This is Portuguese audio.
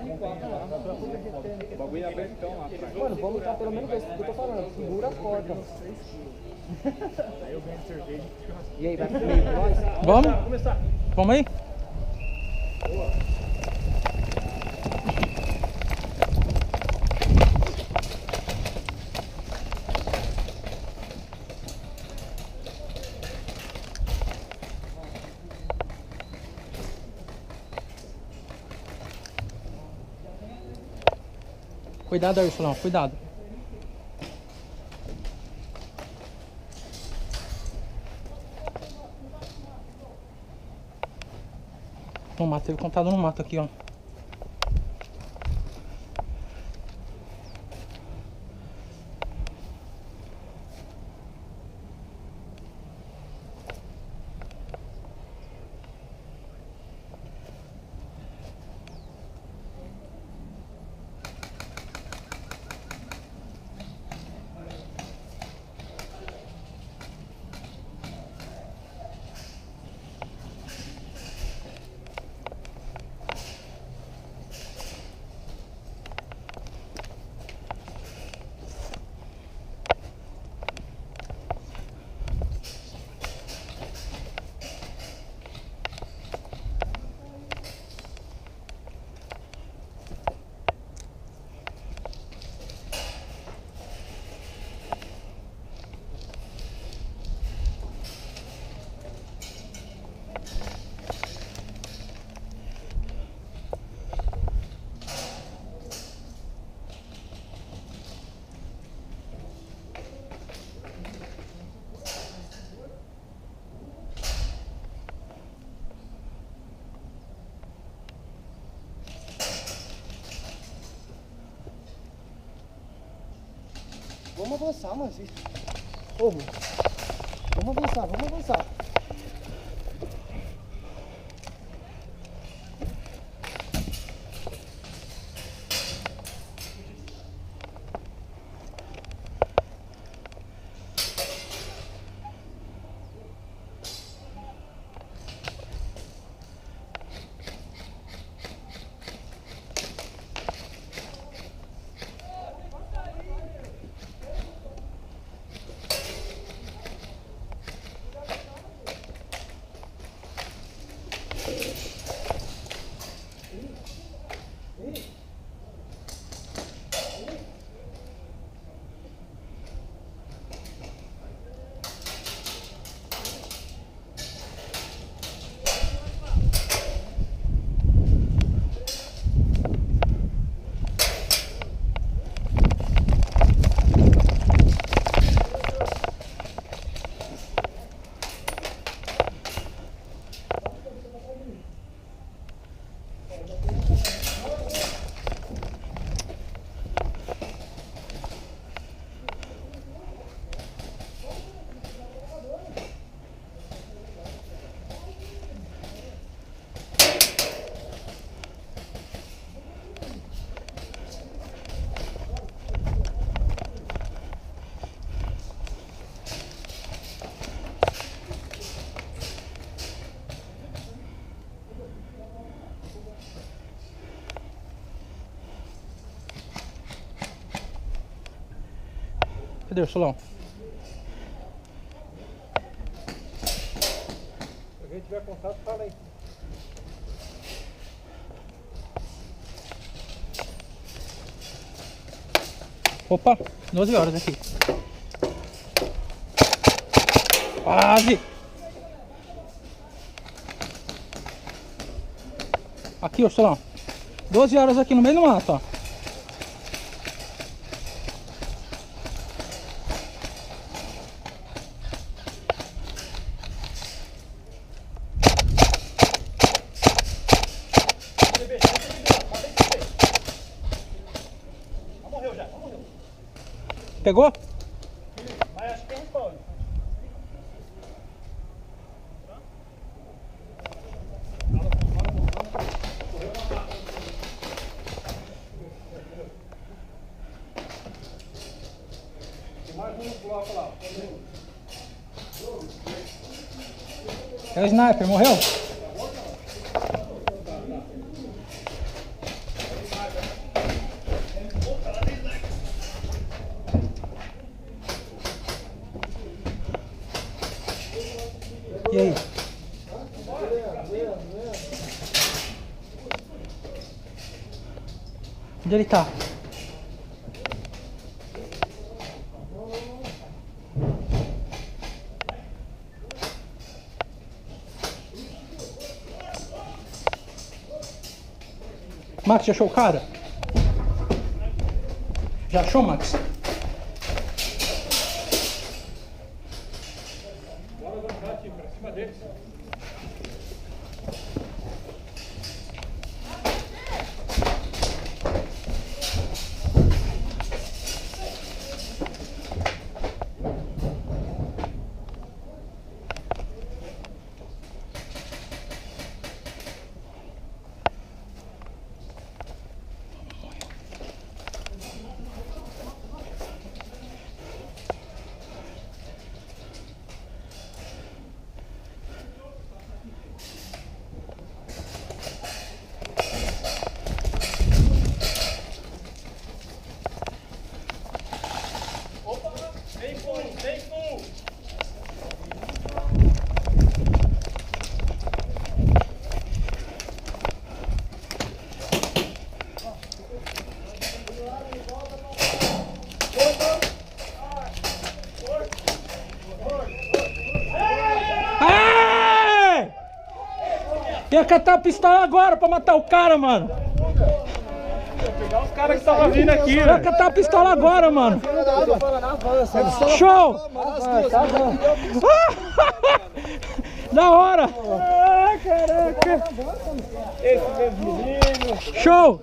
O bagulho é abertão lá atrás. Mano, vamos lutar pelo menos esse, porque eu tô falando, segura as cordas. Aí eu ganho cerveja e churrasco. E aí, vai comigo, nós? Vamos? Começar. Vamos aí? Cuidado aí, Ursulão, cuidado. No mato, teve contado no mato aqui, ó. Vamos avançar, mano. Ô, mano. Vamos avançar, vamos avançar. Cadê o Ursulão? Se alguém tiver contato, fala aí. Opa, 12 horas aqui. Quase! Aqui, Ursulão. 12 horas aqui no meio do mato, ó. Pegou? Mas acho que tem respawn. Tem mais um no bloco lá. É o sniper, morreu? Onde ele tá? Max, já achou o cara? Já achou, Max? Bora avançar, time, pra cima deles. Vem full! Aê! Ia catar a pistola agora pra matar o cara, mano. Pegar os caras que estavam vindo aqui, Ia velho. catar a pistola agora, mano. Show! Da hora! Ah, caraca! Esse mesmo menino! Show!